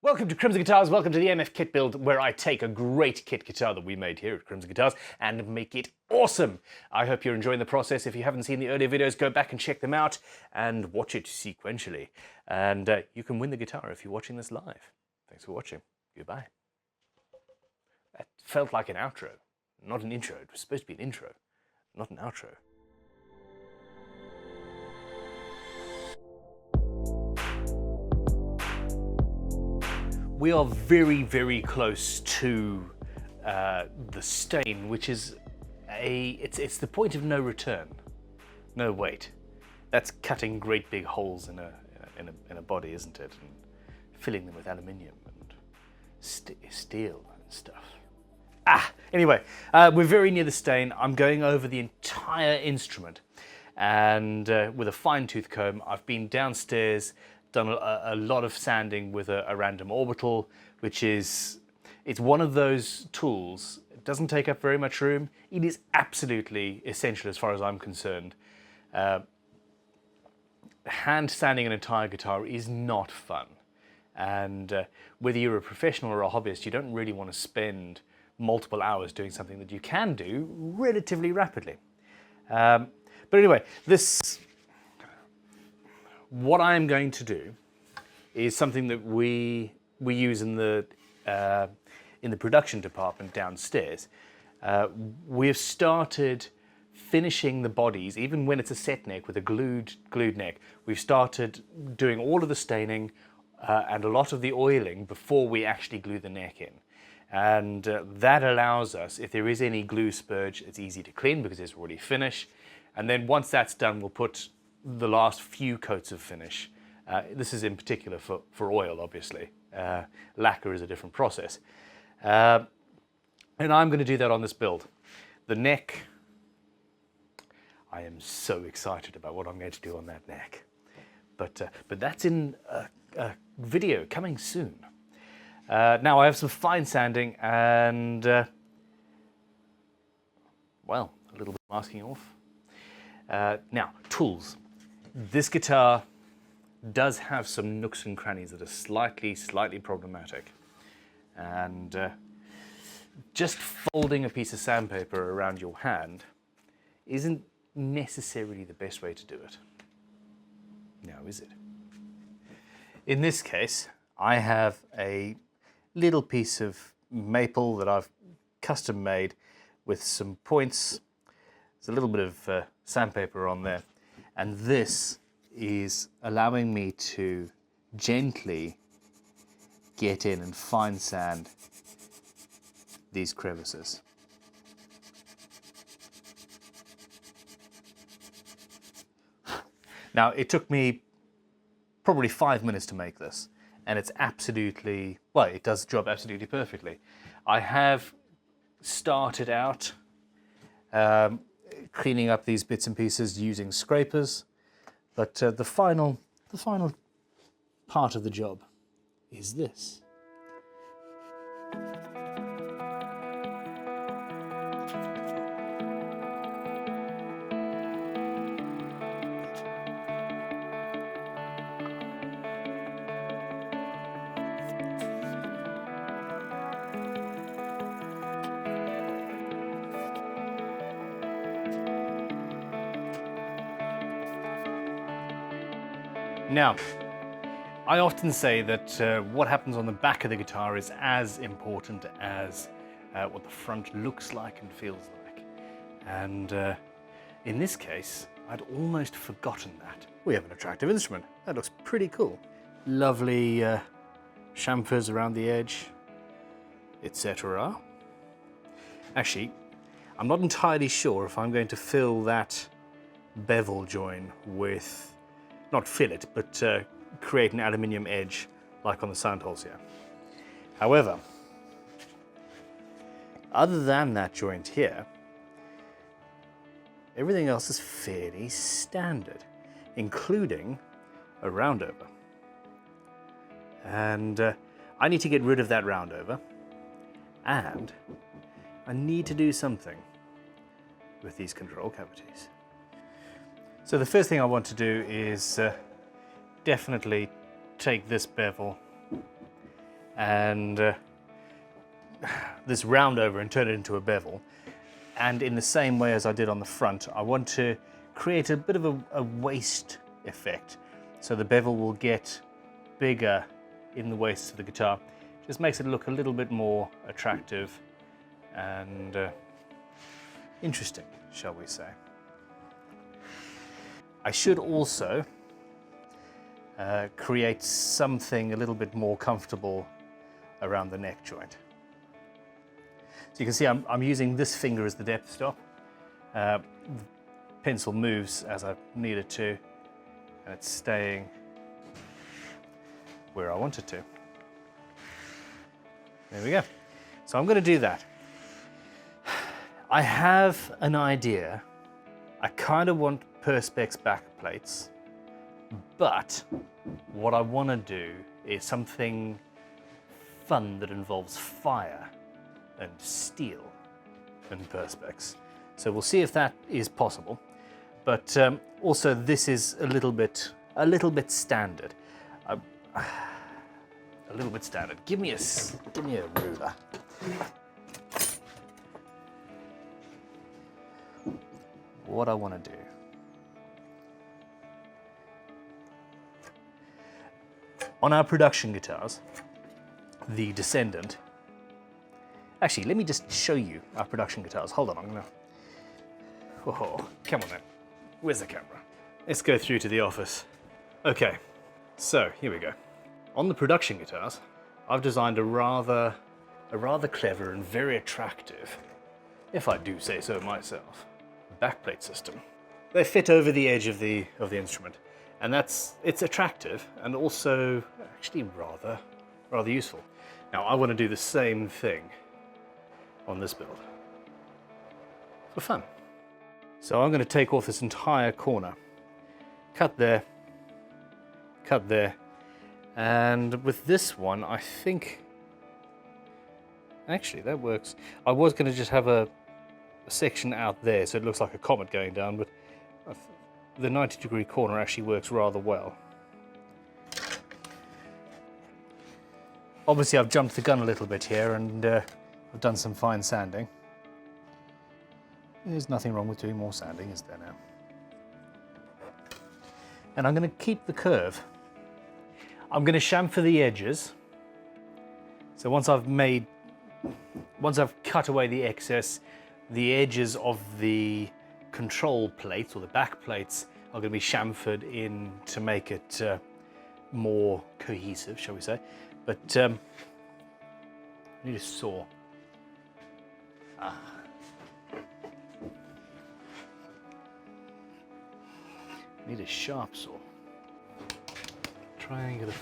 Welcome to Crimson Guitars, welcome to the MF kit build, where I take a great kit guitar that we made here at Crimson Guitars and make it awesome. I hope you're enjoying the process. If you haven't seen the earlier videos, go back and check them out and watch it sequentially. And you can win the guitar if you're watching this live. Thanks for watching. Goodbye. That felt like an outro, not an intro. It was supposed to be an intro, not an outro. We are very, very close to the stain, which is it's the point of no return. No, wait, that's cutting great big holes in a body, isn't it? And filling them with aluminium and steel and stuff. Anyway, we're very near the stain. I'm going over the entire instrument, and with a fine-tooth comb, I've been downstairs, done a lot of sanding with a random orbital, which is, it's one of those tools. It doesn't take up very much room. It is absolutely essential as far as I'm concerned. Hand sanding an entire guitar is not fun. And whether you're a professional or a hobbyist, you don't really want to spend multiple hours doing something that you can do relatively rapidly. But anyway, what I'm going to do is something that we use in the production department downstairs. We have started finishing the bodies, even when it's a set neck with a glued neck. We've started doing all of the staining and a lot of the oiling before we actually glue the neck in. And that allows us, if there is any glue spurge, it's easy to clean because it's already finished. And then once that's done, we'll put the last few coats of finish. This is in particular for oil, obviously. Lacquer is a different process. And I'm going to do that on this build. The neck, I am so excited about what I'm going to do on that neck. But that's in a video coming soon. Now I have some fine sanding and, well, a little bit of masking off. Now, tools. This guitar does have some nooks and crannies that are slightly problematic. And just folding a piece of sandpaper around your hand isn't necessarily the best way to do it. Now, is it? In this case, I have a little piece of maple that I've custom made with some points. There's a little bit of sandpaper on there. And this is allowing me to gently get in and fine sand these crevices. Now, it took me probably 5 minutes to make this, and it's absolutely, well, it does the job absolutely perfectly. I have started out cleaning up these bits and pieces using scrapers, but the final part of the job is this. Now, I often say that what happens on the back of the guitar is as important as what the front looks like and feels like. And in this case, I'd almost forgotten that. We have an attractive instrument. That looks pretty cool. Lovely chamfers around the edge, etc. Actually, I'm not entirely sure if I'm going to fill that bevel join with, not fill it, but create an aluminium edge like on the sound holes here. However, other than that joint here, everything else is fairly standard, including a roundover. And I need to get rid of that roundover, and I need to do something with these control cavities. So the first thing I want to do is definitely take this bevel and this round over and turn it into a bevel. And in the same way as I did on the front, I want to create a bit of a waist effect. So the bevel will get bigger in the waist of the guitar. Just makes it look a little bit more attractive and interesting, shall we say. I should also create something a little bit more comfortable around the neck joint. So you can see I'm using this finger as the depth stop. The pencil moves as I need it to, and it's staying where I want it to. There we go. So I'm going to do that. I have an idea. I kind of want Perspex backplates, but what I want to do is something fun that involves fire and steel and Perspex. So we'll see if that is possible. But also this is a little bit standard. A little bit standard. Give me a ruler. What I want to do. On our production guitars, the Descendant. Actually, let me just show you our production guitars. Hold on, I'm gonna. Oh, come on then. Where's the camera? Let's go through to the office. Okay, so here we go. On the production guitars, I've designed a rather clever and very attractive, if I do say so myself, backplate system. They fit over the edge of the instrument, and it's attractive and also actually rather useful. Now I want to do the same thing on this build for fun. So I'm going to take off this entire corner, cut there, and with this one I think actually that works. I was going to just have a section out there so it looks like a comet going down, but the 90-degree corner actually works rather well. Obviously I've jumped the gun a little bit here and I've done some fine sanding. There's nothing wrong with doing more sanding, is there now? And I'm going to keep the curve. I'm going to chamfer the edges. So once I've cut away the excess, the edges of the control plates or the back plates are going to be chamfered in to make it more cohesive, shall we say. But I need a saw. Need a sharp saw. Triangular.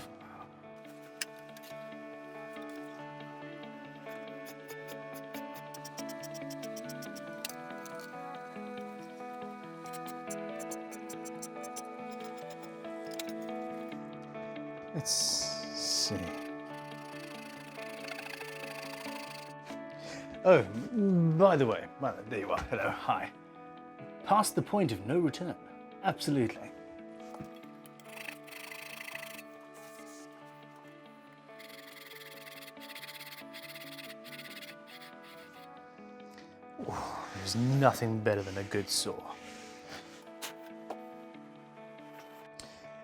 Let's see. Oh, by the way, well, there you are. Hello, hi. Past the point of no return. Absolutely. Oh, there's nothing better than a good saw.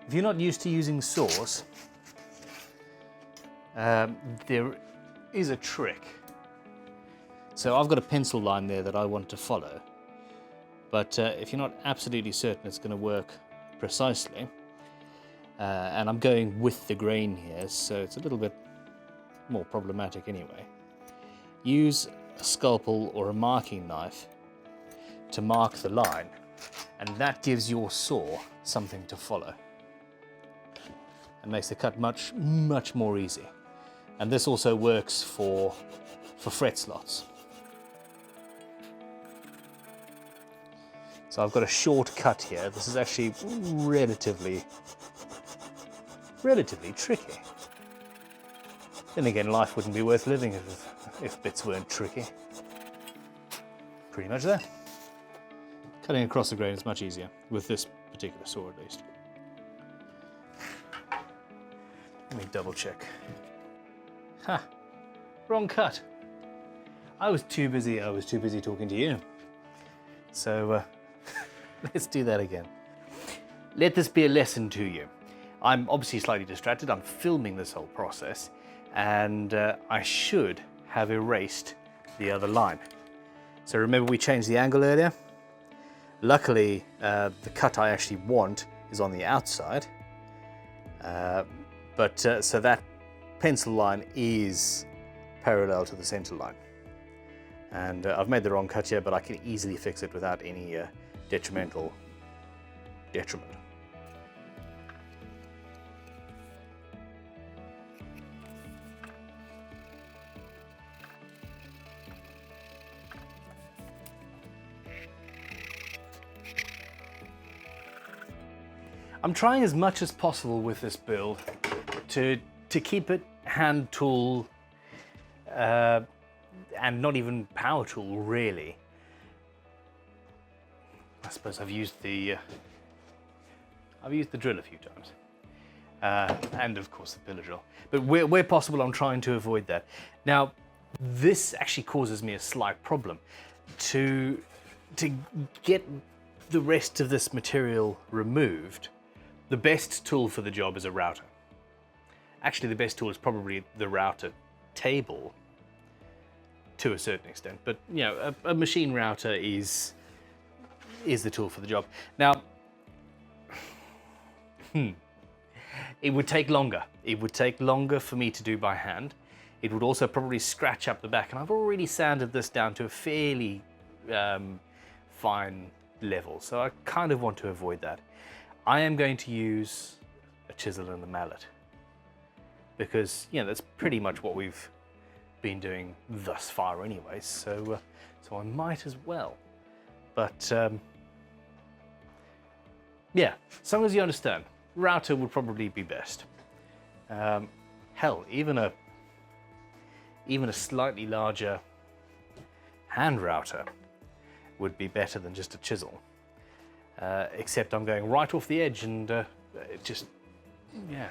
If you're not used to using saws, there is a trick. So I've got a pencil line there that I want to follow. But if you're not absolutely certain it's going to work precisely, and I'm going with the grain here, so it's a little bit more problematic anyway, use a scalpel or a marking knife to mark the line, and that gives your saw something to follow and makes the cut much more easy. And this also works for fret slots. So I've got a short cut here. This is actually relatively tricky. Then again, life wouldn't be worth living if bits weren't tricky. Pretty much there. Cutting across the grain is much easier, with this particular saw at least. Let me double check. Wrong cut. I was too busy talking to you. So let's do that again. Let this be a lesson to you. I'm obviously slightly distracted. I'm filming this whole process, and I should have erased the other line. So remember we changed the angle earlier? Luckily, the cut I actually want is on the outside, so that pencil line is parallel to the center line. And I've made the wrong cut here, but I can easily fix it without any detriment. I'm trying as much as possible with this build to keep it hand tool and not even power tool really. I suppose I've used the drill a few times, and of course the pillar drill. But where possible, I'm trying to avoid that. Now, this actually causes me a slight problem. To get the rest of this material removed, the best tool for the job is a router. Actually, the best tool is probably the router table to a certain extent, but you know, a machine router is the tool for the job. Now, it would take longer. It would take longer for me to do by hand. It would also probably scratch up the back, and I've already sanded this down to a fairly fine level, so I kind of want to avoid that. I am going to use a chisel and a mallet because, you know, that's pretty much what we've been doing thus far anyways, so I might as well. But yeah, as long as you understand, router would probably be best. Hell, even a slightly larger hand router would be better than just a chisel. Except I'm going right off the edge and just, yeah.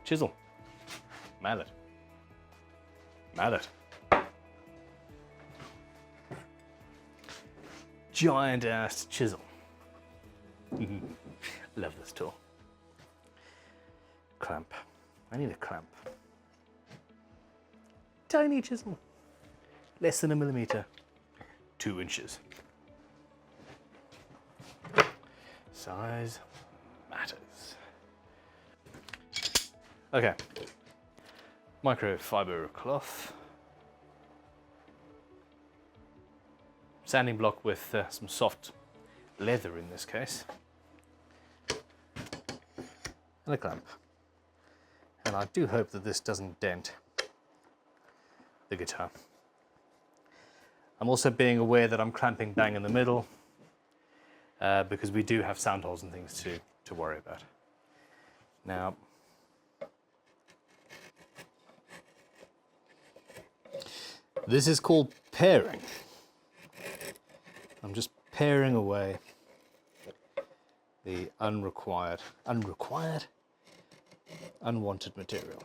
Chisel. Mallet. Mallet. Giant ass chisel. Love this tool. Clamp. I need a clamp. Tiny chisel. Less than a millimeter. 2 inches. Size matters. Okay. Microfiber cloth. Sanding block with some soft leather in this case. And a clamp. And I do hope that this doesn't dent the guitar. I'm also being aware that I'm clamping bang in the middle because we do have sound holes and things to worry about. Now, this is called pairing. I'm just pairing away the unwanted material.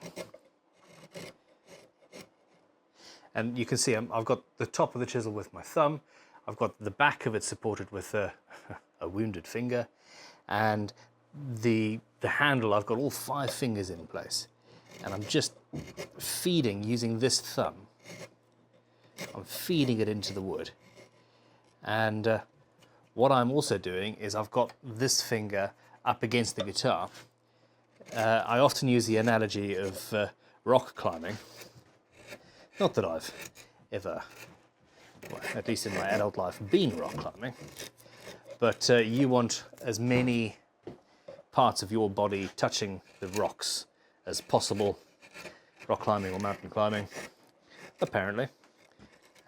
And you can see I've got the top of the chisel with my thumb, I've got the back of it supported with a wounded finger, and the handle, I've got all 5 fingers in place. And I'm just feeding, using this thumb, I'm feeding it into the wood. And what I'm also doing is I've got this finger up against the guitar. I often use the analogy of rock climbing. Not that I've ever, well, at least in my adult life, been rock climbing, but you want as many parts of your body touching the rocks as possible, rock climbing or mountain climbing, apparently.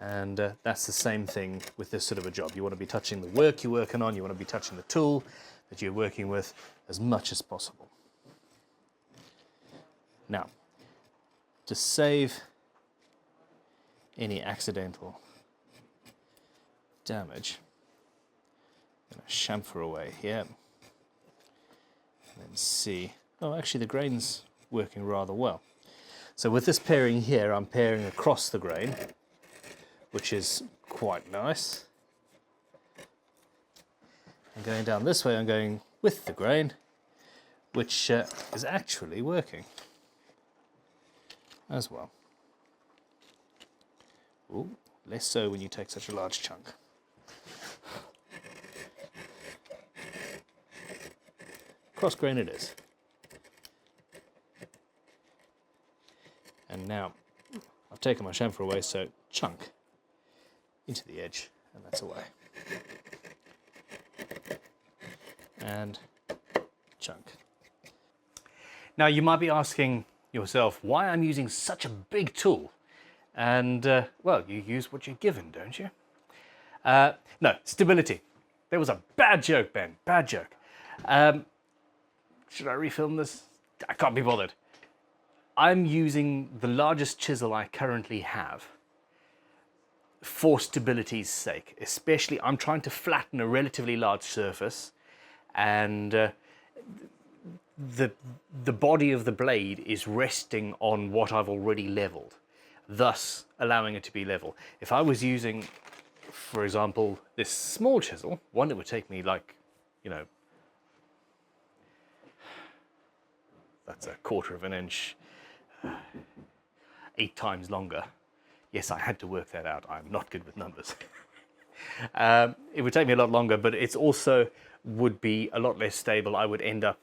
And that's the same thing with this sort of a job. You want to be touching the work you're working on, you want to be touching the tool that you're working with as much as possible. Now, to save any accidental damage, I'm going to chamfer away here and then see, oh, actually the grain's working rather well. So with this pairing here, I'm pairing across the grain, which is quite nice. And going down this way, I'm going with the grain, which is actually working as well. Ooh, less so when you take such a large chunk. Cross grain it is. And now I've taken my chamfer away, so chunk into the edge, and that's away. And chunk. Now you might be asking yourself why I'm using such a big tool. And well, you use what you're given, don't you? No, stability. There was a bad joke, Ben, bad joke. Should I refilm this? I can't be bothered. I'm using the largest chisel I currently have for stability's sake. Especially, I'm trying to flatten a relatively large surface, and the body of the blade is resting on what I've already leveled, thus allowing it to be level. If I was using, for example, this small chisel, one that would take me like, you know, that's 1/4 of an inch, 8 times longer. Yes, I had to work that out. I'm not good with numbers. It would take me a lot longer, but it's also would be a lot less stable. I would end up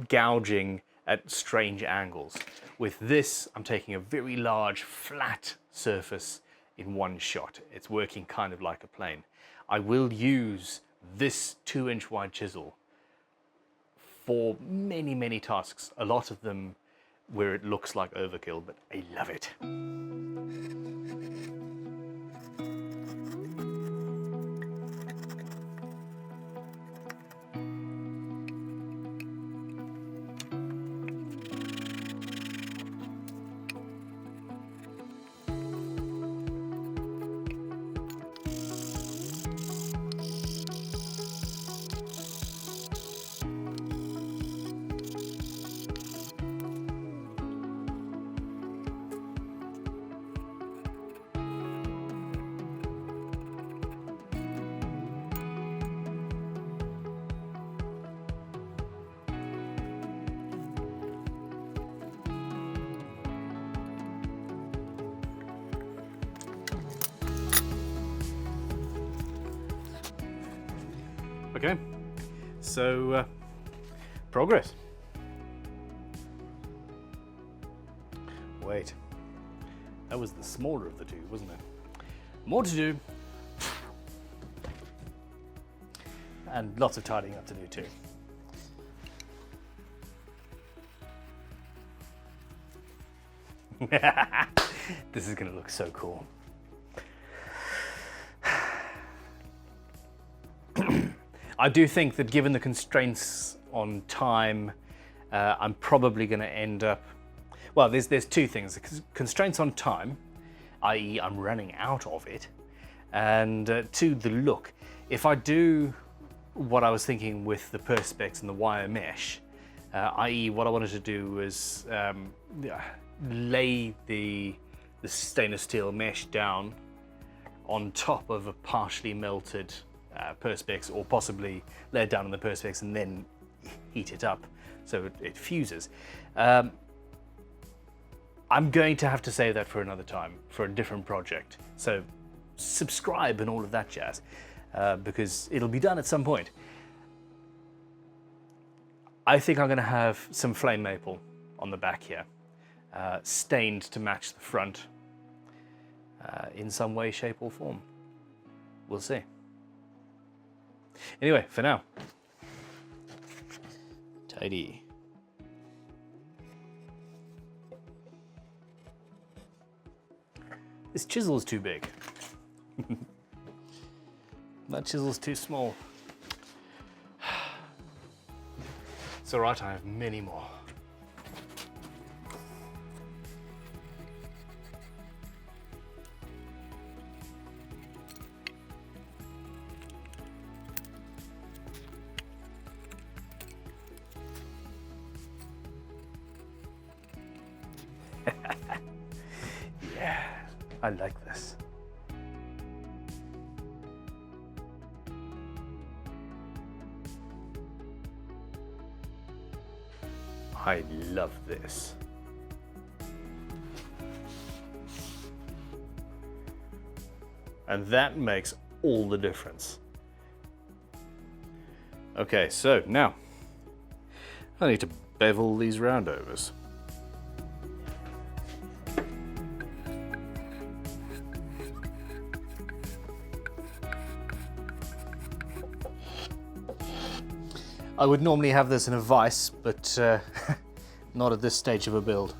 gouging at strange angles. With this, I'm taking a very large, flat surface in one shot. It's working kind of like a plane. I will use this 2-inch wide chisel for many, many tasks. A lot of them where it looks like overkill, but I love it. Okay, so progress. Wait, that was the smaller of the two, wasn't it? More to do. And lots of tidying up to do too. This is going to look so cool. I do think that given the constraints on time, I'm probably going to end up, well, there's two things. Constraints on time, i.e. I'm running out of it, and to the look. If I do what I was thinking with the perspex and the wire mesh, i.e. what I wanted to do was lay the stainless steel mesh down on top of a partially melted perspex, or possibly lay it down on the perspex and then heat it up so it fuses. I'm going to have to save that for another time, for a different project. So subscribe and all of that jazz, because it'll be done at some point. I think I'm going to have some flame maple on the back here, stained to match the front in some way, shape or form. We'll see. Anyway, for now, tidy. This chisel's too big. That chisel's too small. It's all right, I have many more. I like this. I love this. And that makes all the difference. Okay, so now I need to bevel these roundovers. I would normally have this in a vise, but not at this stage of a build.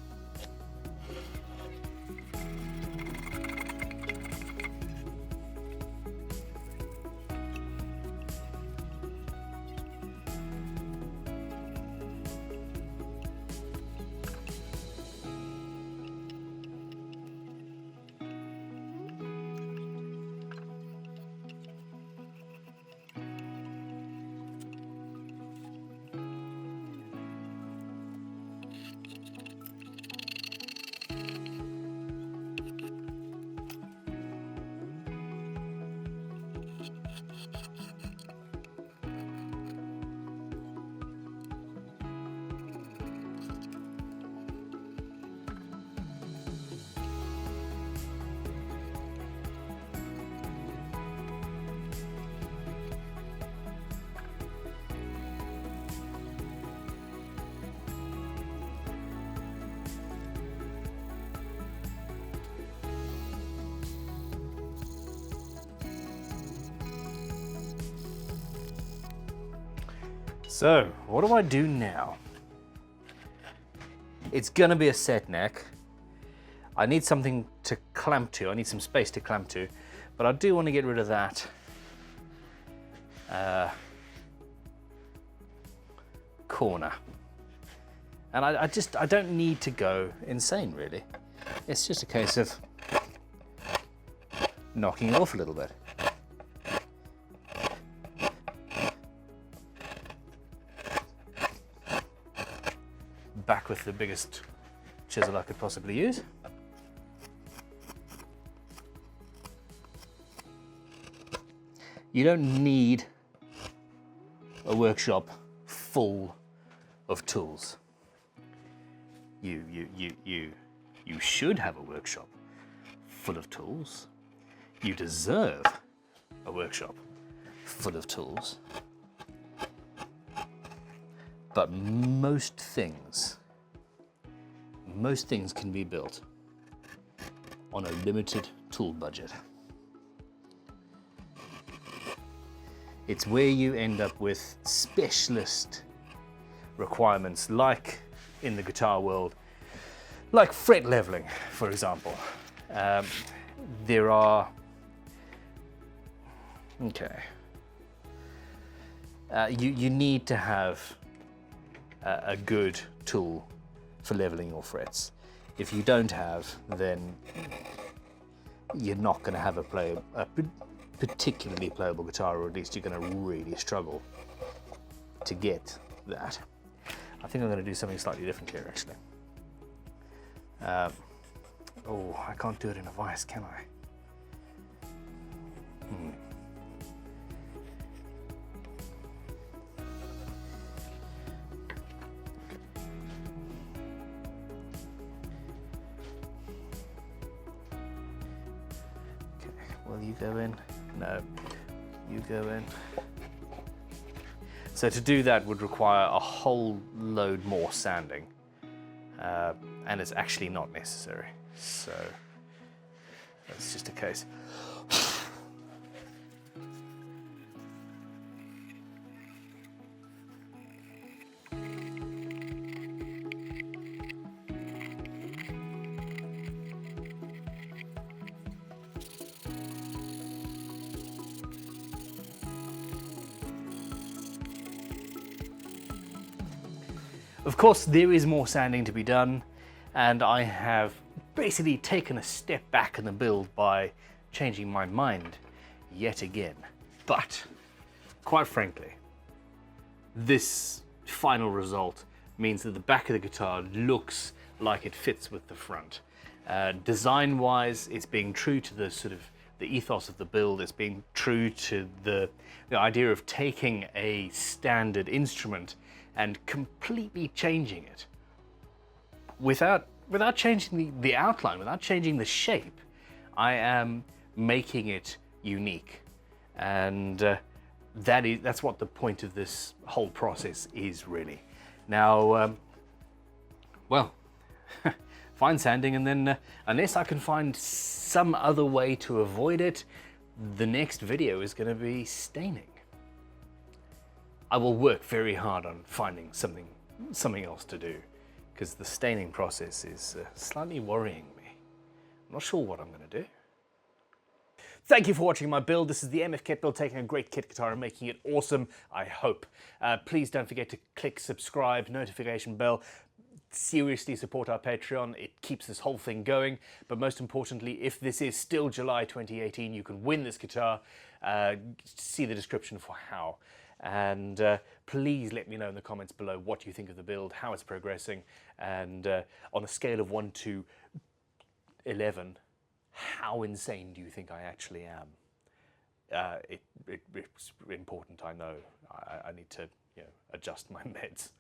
So, what do I do now? It's gonna be a set neck. I need something to clamp to. I need some space to clamp to, but I do want to get rid of that corner. And I don't need to go insane, really. It's just a case of knocking it off a little bit. Back with the biggest chisel I could possibly use. You don't need a workshop full of tools. You should have a workshop full of tools. You deserve a workshop full of tools. But most things can be built on a limited tool budget. It's where you end up with specialist requirements, like in the guitar world, like fret leveling, for example. There are, you need to have a good tool for leveling your frets. If you don't have, then you're not going to have a particularly playable guitar, or at least you're going to really struggle to get that. I think I'm going to do something slightly different here, actually. Oh, I can't do it in a vise, can I? Will you go in? No, you go in. So to do that would require a whole load more sanding, and it's actually not necessary. So that's just a case. Of course, there is more sanding to be done, and I have basically taken a step back in the build by changing my mind yet again. But, quite frankly, this final result means that the back of the guitar looks like it fits with the front. Design-wise, it's being true to the sort of the ethos of the build. It's being true to the idea of taking a standard instrument and completely changing it without changing the outline, without changing the shape. I am making it unique, and that's what the point of this whole process is, really. Now, well, fine sanding, and then unless I can find some other way to avoid it, the next video is going to be staining. I will work very hard on finding something else to do, because the staining process is slightly worrying me. I'm not sure what I'm going to do. Thank you for watching my build. This is the MF Kit build, taking a great kit guitar and making it awesome, I hope. Please don't forget to click subscribe, notification bell. Seriously support our Patreon. It keeps this whole thing going. But most importantly, if this is still July 2018, you can win this guitar. See the description for how. And please let me know in the comments below what you think of the build, how it's progressing, and on a scale of 1 to 11, how insane do you think I actually am? It's important, I know. I need to, adjust my meds.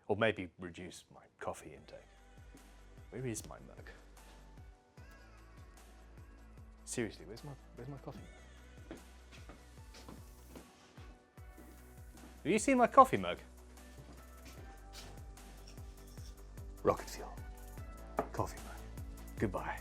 Or maybe reduce my coffee intake. Where is my mug? Seriously, where's my coffee mug? Have you seen my coffee mug? Rocket fuel. Coffee mug. Goodbye.